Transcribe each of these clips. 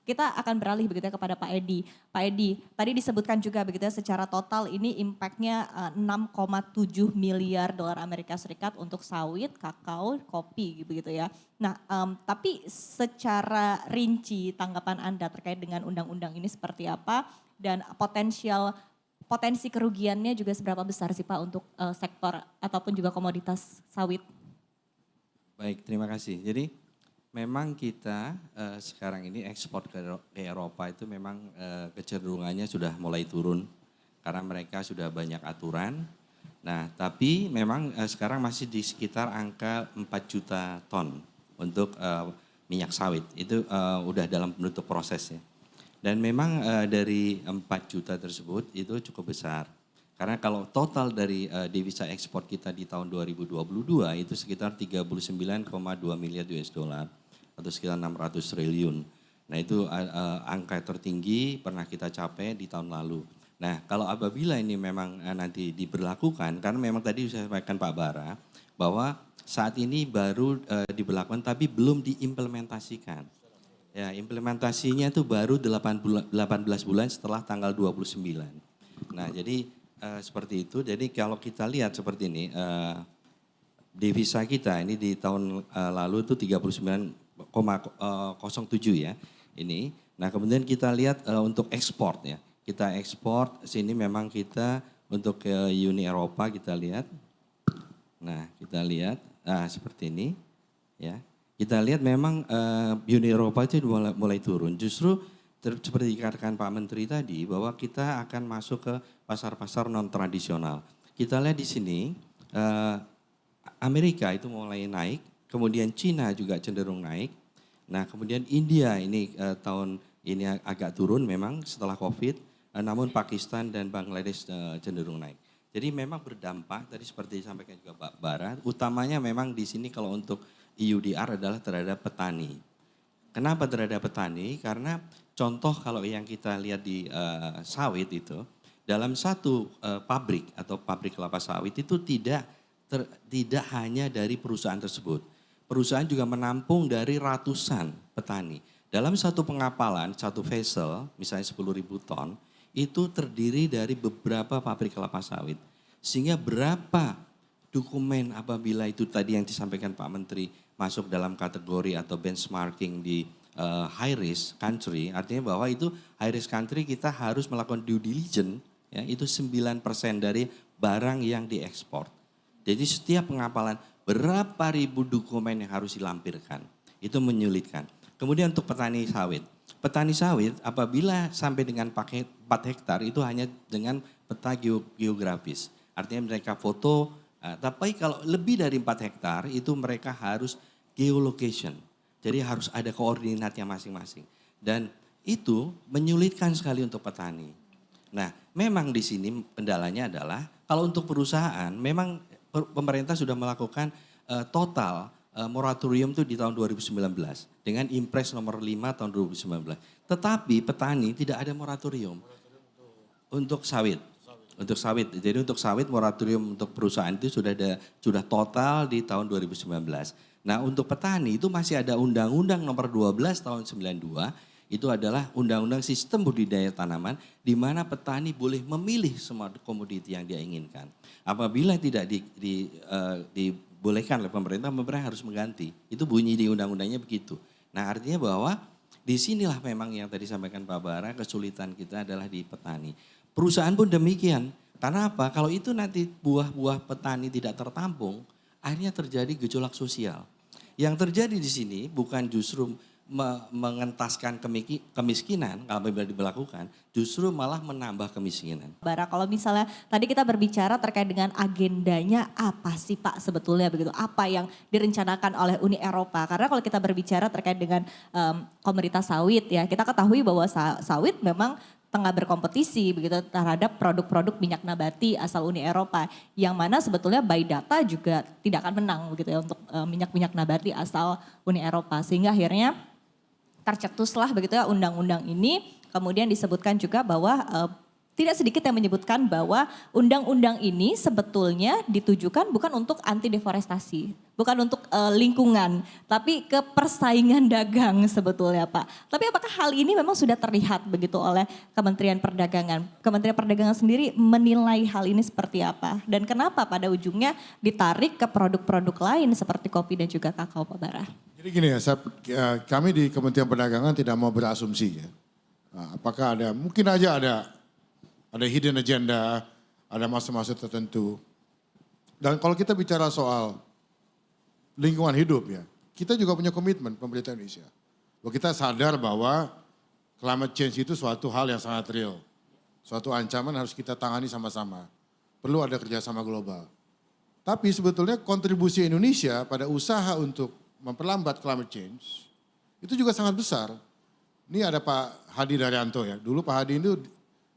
Kita akan beralih begitu ya kepada Pak Edi. Pak Edi, tadi disebutkan juga begitu ya secara total ini impactnya 6,7 miliar dolar Amerika Serikat untuk sawit, kakao, kopi begitu ya. Nah, tapi secara rinci tanggapan Anda terkait dengan undang-undang ini seperti apa dan potensi kerugiannya juga seberapa besar sih Pak untuk sektor ataupun juga komoditas sawit? Baik, terima kasih. Jadi memang kita sekarang ini ekspor ke Eropa itu memang kecenderungannya sudah mulai turun karena mereka sudah banyak aturan. Nah, tapi memang sekarang masih di sekitar angka 4 juta ton untuk minyak sawit. Itu udah dalam bentuk prosesnya. Dan memang dari 4 juta tersebut itu cukup besar. Karena kalau total dari devisa ekspor kita di tahun 2022 itu sekitar 39,2 miliar US dollar atau sekitar 600 triliun. Nah itu angka tertinggi pernah kita capai di tahun lalu. Nah kalau apabila ini memang nanti diberlakukan, karena memang tadi saya sampaikan Pak Bara, bahwa saat ini baru diberlakukan tapi belum diimplementasikan. Ya implementasinya itu baru 18 bulan setelah tanggal 29. Nah jadi seperti itu, jadi kalau kita lihat seperti ini, devisa kita ini di tahun lalu itu 39,07 ya ini. Nah kemudian kita lihat untuk ekspor ya, kita ekspor sini memang kita untuk ke Uni Eropa kita lihat. Nah kita lihat, seperti ini ya. Kita lihat memang Uni Eropa itu mulai turun, justru seperti dikatakan Pak Menteri tadi bahwa kita akan masuk ke pasar-pasar non tradisional. Kita lihat di sini Amerika itu mulai naik, kemudian Cina juga cenderung naik. Nah, kemudian India ini tahun ini agak turun memang setelah Covid, namun Pakistan dan Bangladesh cenderung naik. Jadi memang berdampak tadi seperti disampaikan juga Pak Bara, utamanya memang di sini kalau untuk EUDR adalah terhadap petani. Kenapa terhadap petani? Karena contoh kalau yang kita lihat di sawit itu, dalam satu pabrik atau pabrik kelapa sawit itu tidak hanya dari perusahaan tersebut. Perusahaan juga menampung dari ratusan petani. Dalam satu pengapalan, satu vessel, misalnya 10.000 ton, itu terdiri dari beberapa pabrik kelapa sawit. Sehingga berapa dokumen apabila itu tadi yang disampaikan Pak Menteri masuk dalam kategori atau benchmarking di high risk country, artinya bahwa itu high risk country kita harus melakukan due diligence, ya, itu 9% dari barang yang diekspor. Jadi setiap pengapalan berapa ribu dokumen yang harus dilampirkan, itu menyulitkan. Kemudian untuk petani sawit apabila sampai dengan 4 hektar itu hanya dengan peta geografis, artinya mereka foto. Tapi kalau lebih dari 4 hektar itu mereka harus geolocation. Jadi harus ada koordinatnya masing-masing. Dan itu menyulitkan sekali untuk petani. Nah memang di sini kendalanya adalah kalau untuk perusahaan memang pemerintah sudah melakukan total moratorium itu di tahun 2019. Dengan Impres nomor 5 tahun 2019. Tetapi petani tidak ada moratorium untuk sawit. Untuk sawit, jadi untuk sawit moratorium untuk perusahaan itu sudah total di tahun 2019. Nah untuk petani itu masih ada Undang-Undang nomor 12 tahun 92, itu adalah Undang-Undang Sistem Budidaya Tanaman di mana petani boleh memilih semua komoditi yang dia inginkan. Apabila tidak dibolehkan oleh pemerintah harus mengganti. Itu bunyi di undang-undangnya begitu. Nah artinya bahwa disinilah memang yang tadi sampaikan Pak Bara, kesulitan kita adalah di petani. Perusahaan pun demikian. Karena apa? Kalau itu nanti buah-buah petani tidak tertampung, akhirnya terjadi gejolak sosial. Yang terjadi di sini bukan justru mengentaskan kemiskinan kalau diberlakukan, justru malah menambah kemiskinan. Bara, kalau misalnya tadi kita berbicara terkait dengan agendanya apa sih Pak sebetulnya begitu? Apa yang direncanakan oleh Uni Eropa? Karena kalau kita berbicara terkait dengan komoditas sawit ya, kita ketahui bahwa sawit memang tengah berkompetisi begitu terhadap produk-produk minyak nabati asal Uni Eropa, yang mana sebetulnya by data juga tidak akan menang begitu ya untuk minyak-minyak nabati asal Uni Eropa, sehingga akhirnya tercetuslah begitu ya undang-undang ini. Kemudian disebutkan juga bahwa tidak sedikit yang menyebutkan bahwa undang-undang ini sebetulnya ditujukan bukan untuk anti deforestasi, bukan untuk lingkungan, tapi ke persaingan dagang sebetulnya Pak. Tapi apakah hal ini memang sudah terlihat begitu oleh Kementerian Perdagangan? Kementerian Perdagangan sendiri menilai hal ini seperti apa? Dan kenapa pada ujungnya ditarik ke produk-produk lain seperti kopi dan juga kakao Pak Bara? Jadi gini ya, kami di Kementerian Perdagangan tidak mau berasumsi ya. Nah, apakah mungkin aja ada hidden agenda, ada maksud-maksud tertentu. Dan kalau kita bicara soal lingkungan hidup ya, kita juga punya komitmen pemerintah Indonesia. Bahwa kita sadar bahwa climate change itu suatu hal yang sangat real. Suatu ancaman harus kita tangani sama-sama. Perlu ada kerjasama global. Tapi sebetulnya kontribusi Indonesia pada usaha untuk memperlambat climate change itu juga sangat besar. Ini ada Pak Hadi Daryanto ya. Dulu Pak Hadi itu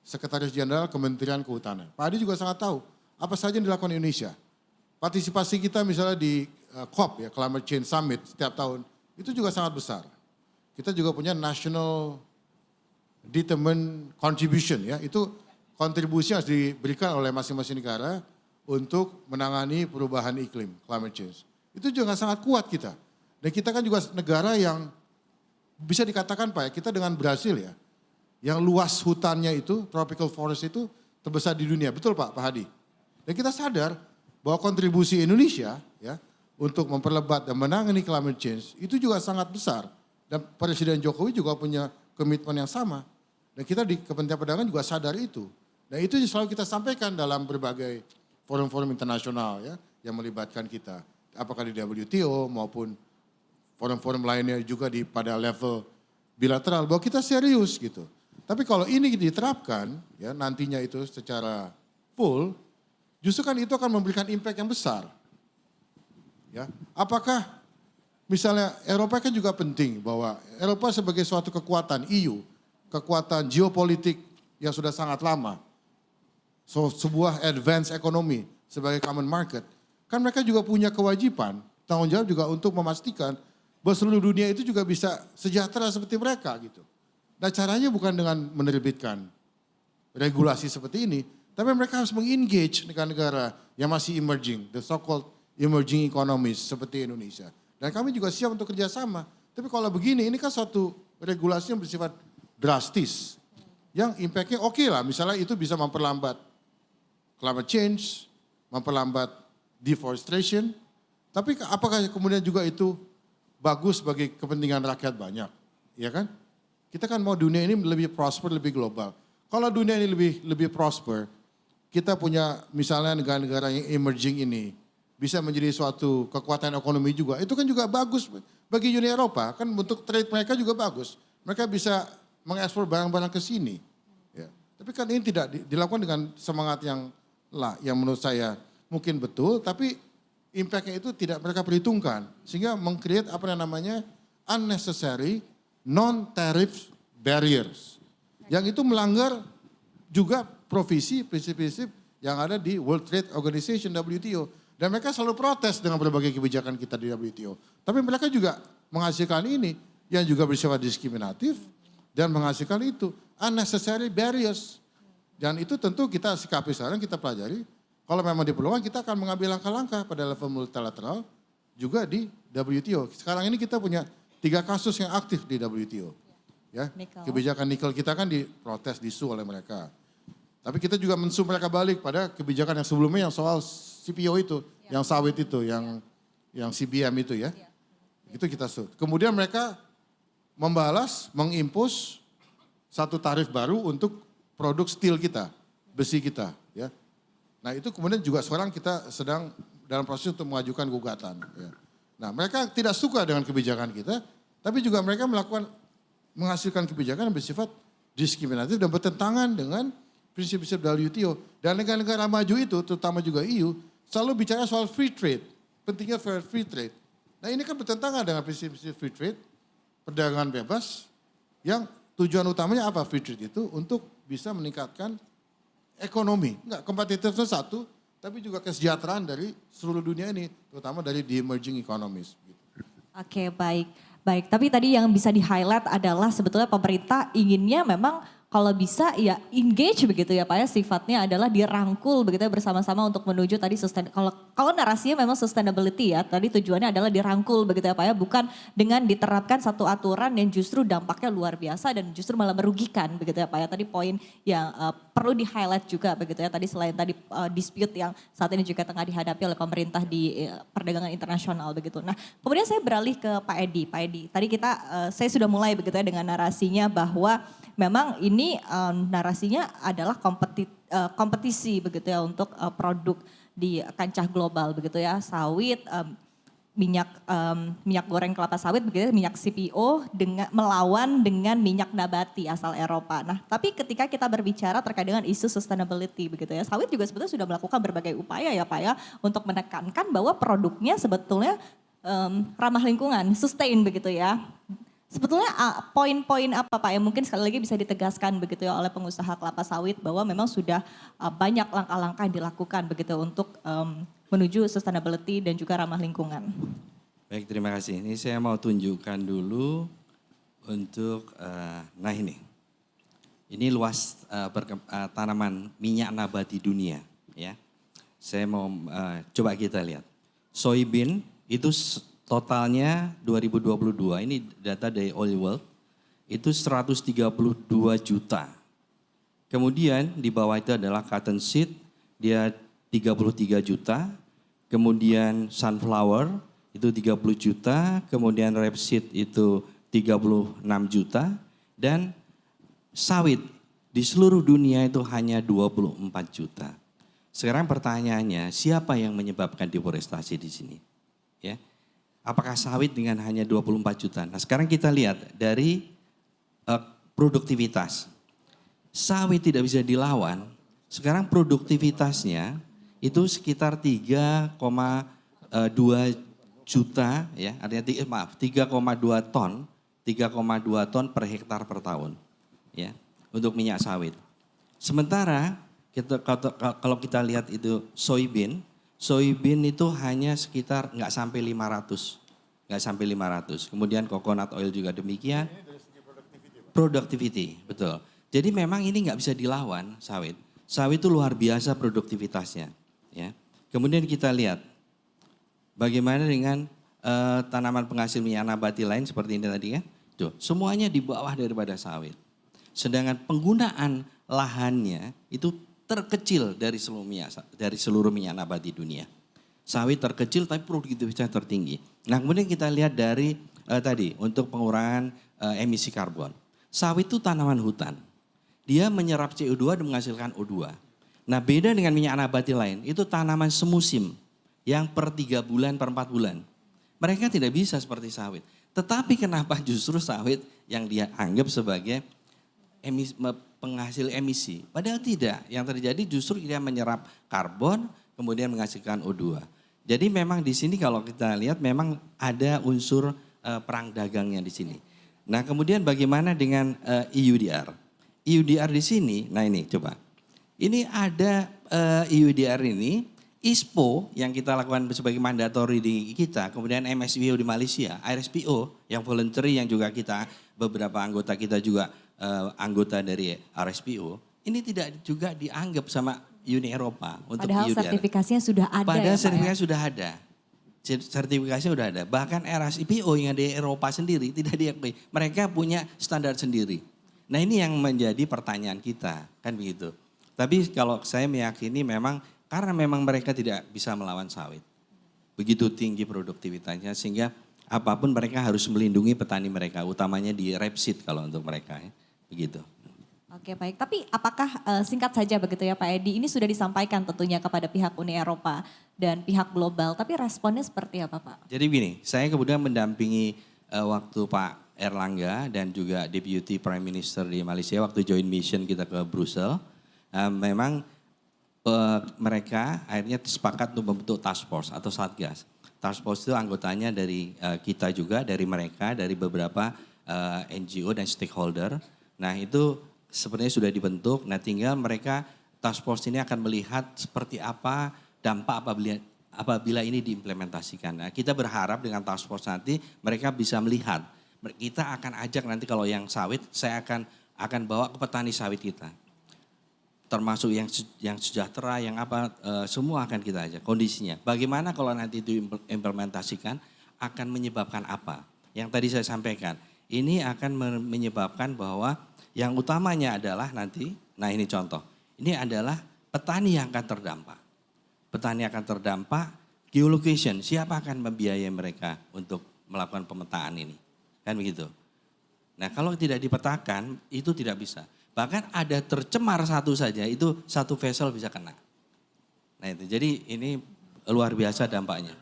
Sekretaris Jenderal Kementerian Kehutanan. Pak Hadi juga sangat tahu apa saja yang dilakukan Indonesia. Partisipasi kita misalnya di COP ya, Climate Change Summit setiap tahun, itu juga sangat besar. Kita juga punya National Determined Contribution ya, itu kontribusi yang harus diberikan oleh masing-masing negara untuk menangani perubahan iklim, climate change. Itu juga sangat kuat kita. Dan kita kan juga negara yang bisa dikatakan Pak ya, kita dengan Brasil ya, yang luas hutannya itu, tropical forest itu terbesar di dunia. Betul Pak Hadi? Dan kita sadar bahwa kontribusi Indonesia ya untuk memperlebat dan menangani climate change itu juga sangat besar. Dan Presiden Jokowi juga punya komitmen yang sama. Dan kita di Kementerian Perdagangan juga sadar itu. Dan itu selalu kita sampaikan dalam berbagai forum-forum internasional ya yang melibatkan kita. Apakah di WTO maupun forum-forum lainnya juga pada level bilateral bahwa kita serius gitu. Tapi kalau ini diterapkan ya nantinya itu secara full, justru kan itu akan memberikan impact yang besar. Ya, apakah misalnya Eropa kan juga penting bahwa Eropa sebagai suatu kekuatan EU, kekuatan geopolitik yang sudah sangat lama. Sebuah advance ekonomi sebagai common market, kan mereka juga punya kewajiban, tanggung jawab juga untuk memastikan bahwa seluruh dunia itu juga bisa sejahtera seperti mereka gitu. Nah caranya bukan dengan menerbitkan regulasi seperti ini, tapi mereka harus mengengage negara-negara yang masih emerging, the so-called emerging economies seperti Indonesia. Dan kami juga siap untuk kerjasama. Tapi kalau begini, ini kan suatu regulasi yang bersifat drastis. Yang impactnya oke lah, misalnya itu bisa memperlambat climate change, memperlambat deforestation. Tapi apakah kemudian juga itu bagus bagi kepentingan rakyat banyak? Ya kan? Kita kan mau dunia ini lebih prosper, lebih global. Kalau dunia ini lebih prosper, kita punya misalnya negara-negara yang emerging ini bisa menjadi suatu kekuatan ekonomi juga. Itu kan juga bagus bagi Uni Eropa, kan untuk trade mereka juga bagus. Mereka bisa mengekspor barang-barang ke sini. Ya. Tapi kan ini tidak dilakukan dengan semangat yang menurut saya mungkin betul, tapi impact-nya itu tidak mereka perhitungkan. Sehingga meng-create apa yang namanya unnecessary non-tariff barriers. Yang itu melanggar juga prinsip-prinsip yang ada di World Trade Organization, WTO. Dan mereka selalu protes dengan berbagai kebijakan kita di WTO. Tapi mereka juga menghasilkan ini yang juga bersifat diskriminatif dan menghasilkan itu unnecessary barriers. Dan itu tentu kita sikapi sekarang, kita pelajari. Kalau memang diperlukan kita akan mengambil langkah-langkah pada level multilateral juga di WTO. Sekarang ini kita punya 3 kasus yang aktif di WTO. Ya, kebijakan nikel kita kan diprotes, disu oleh mereka. Tapi kita juga mensu mereka balik pada kebijakan yang sebelumnya yang soal CPO itu, yang sawit itu, yang CBM itu ya. Itu kita su. Kemudian mereka membalas, mengimpus satu tarif baru untuk produk steel kita, besi kita ya. Nah itu kemudian juga sekarang kita sedang dalam proses untuk mengajukan gugatan. Ya. Nah mereka tidak suka dengan kebijakan kita, tapi juga mereka menghasilkan kebijakan yang bersifat diskriminatif dan bertentangan dengan prinsip-prinsip WTO. Dan negara-negara maju itu, terutama juga EU, selalu bicara soal free trade. Pentingnya free trade. Nah ini kan bertentangan dengan prinsip-prinsip free trade, perdagangan bebas, yang tujuan utamanya apa free trade itu? Untuk bisa meningkatkan ekonomi. Enggak, kompetitifnya satu, tapi juga kesejahteraan dari seluruh dunia ini, terutama dari the emerging economies. Oke, baik. Baik, tapi tadi yang bisa di-highlight adalah sebetulnya pemerintah inginnya memang kalau bisa ya engage begitu ya Pak ya, sifatnya adalah dirangkul begitu ya bersama-sama untuk menuju tadi kalau narasinya memang sustainability ya, tadi tujuannya adalah dirangkul begitu ya Pak ya, bukan dengan diterapkan satu aturan yang justru dampaknya luar biasa dan justru malah merugikan begitu ya Pak ya. Tadi poin yang perlu di-highlight juga begitu ya, tadi selain tadi dispute yang saat ini juga tengah dihadapi oleh pemerintah di perdagangan internasional begitu. Nah kemudian saya beralih ke Pak Edi. Pak Edi, tadi saya sudah mulai begitu ya dengan narasinya bahwa memang ini narasinya adalah kompetisi begitu ya untuk produk di kancah global begitu ya, sawit, minyak goreng kelapa sawit begitu ya, minyak CPO melawan dengan minyak nabati asal Eropa. Nah, tapi ketika kita berbicara terkait dengan isu sustainability begitu ya, sawit juga sebetulnya sudah melakukan berbagai upaya ya Pak ya untuk menekankan bahwa produknya sebetulnya ramah lingkungan, sustain begitu ya. Sebetulnya poin-poin apa Pak yang mungkin sekali lagi bisa ditegaskan begitu ya oleh pengusaha kelapa sawit bahwa memang sudah banyak langkah-langkah yang dilakukan begitu untuk menuju sustainability dan juga ramah lingkungan. Baik, terima kasih. Ini saya mau tunjukkan dulu untuk, nah ini. Ini luas tanaman minyak nabati dunia ya. Saya mau coba kita lihat. Soybean itu totalnya 2022, ini data dari Oil World, itu 132 juta. Kemudian di bawah itu adalah cottonseed, dia 33 juta. Kemudian sunflower itu 30 juta, kemudian rapeseed itu 36 juta. Dan sawit di seluruh dunia itu hanya 24 juta. Sekarang pertanyaannya, siapa yang menyebabkan deforestasi di sini? Ya. Apakah sawit dengan hanya 24 juta? Nah sekarang kita lihat dari produktivitas. Sawit tidak bisa dilawan, sekarang produktivitasnya itu sekitar 3,2 juta ya, artinya 3,2 ton, 3,2 ton per hektar per tahun ya untuk minyak sawit. Sementara kalau kita lihat itu soybean itu hanya sekitar nggak sampai 500. Kemudian coconut oil juga demikian. Productivity, betul. Jadi memang ini nggak bisa dilawan sawit. Sawit itu luar biasa produktivitasnya. Ya. Kemudian kita lihat bagaimana dengan tanaman penghasil minyak nabati lain seperti ini tadi kan. Tuh, semuanya di bawah daripada sawit. Sedangkan penggunaan lahannya itu terkecil dari seluruh minyak nabati dunia. Sawit terkecil tapi produktivitasnya tertinggi. Nah kemudian kita lihat dari tadi untuk pengurangan emisi karbon. Sawit itu tanaman hutan. Dia menyerap CO2 dan menghasilkan O2. Nah beda dengan minyak nabati lain, itu tanaman semusim yang per 3 bulan, per 4 bulan. Mereka tidak bisa seperti sawit. Tetapi kenapa justru sawit yang dia anggap sebagai penghasil emisi? Padahal tidak, yang terjadi justru dia menyerap karbon kemudian menghasilkan O2. Jadi memang di sini kalau kita lihat memang ada unsur perang dagangnya di sini. Nah kemudian bagaimana dengan EUDR? EUDR di sini, nah ini coba. Ini ada EUDR ini, ISPO yang kita lakukan sebagai mandatori di kita, kemudian MSWO di Malaysia, RSPO yang voluntary yang juga kita, beberapa anggota kita juga anggota dari RSPO, ini tidak juga dianggap sama Uni Eropa untuk padahal EUDR. Sertifikasinya sudah ada. Padahal ya, sertifikasinya Pak, sudah ada. Sertifikasinya sudah ada. Bahkan RSPO yang di Eropa sendiri tidak diakui. Mereka punya standar sendiri. Nah ini yang menjadi pertanyaan kita, kan begitu. Tapi kalau saya meyakini memang karena memang mereka tidak bisa melawan sawit. Begitu tinggi produktivitasnya sehingga apapun mereka harus melindungi petani mereka, utamanya di rapeseed kalau untuk mereka ya. Begitu. Oke baik, tapi apakah singkat saja begitu ya Pak Edi, ini sudah disampaikan tentunya kepada pihak Uni Eropa dan pihak global, tapi responnya seperti apa Pak? Jadi begini, saya kemudian mendampingi waktu Pak Erlangga dan juga Deputy Prime Minister di Malaysia waktu joint mission kita ke Brussels. Memang mereka akhirnya sepakat untuk membentuk task force atau satgas. Task force itu anggotanya dari kita juga, dari mereka, dari beberapa NGO dan stakeholder. Nah itu sebenarnya sudah dibentuk, nah tinggal mereka task force ini akan melihat seperti apa dampak apabila ini diimplementasikan. Nah kita berharap dengan task force nanti mereka bisa melihat, kita akan ajak nanti kalau yang sawit saya akan akan bawa ke petani sawit kita. Termasuk yang sejahtera, yang apa, semua akan kita ajak kondisinya. Bagaimana kalau nanti itu implementasikan, akan menyebabkan apa? Yang tadi saya sampaikan, ini akan menyebabkan bahwa yang utamanya adalah nanti, nah ini contoh, ini adalah petani yang akan terdampak. Petani akan terdampak, geolocation, siapa akan membiayai mereka untuk melakukan pemetaan ini? Kan begitu. Nah kalau tidak dipetakan, itu tidak bisa. Bahkan ada tercemar satu saja, itu satu vessel bisa kena. Nah itu, jadi ini luar biasa dampaknya.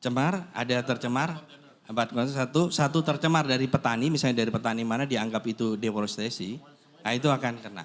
Cemar, ada tercemar, satu tercemar dari petani, misalnya dari petani mana dianggap itu deforestasi, nah itu akan kena.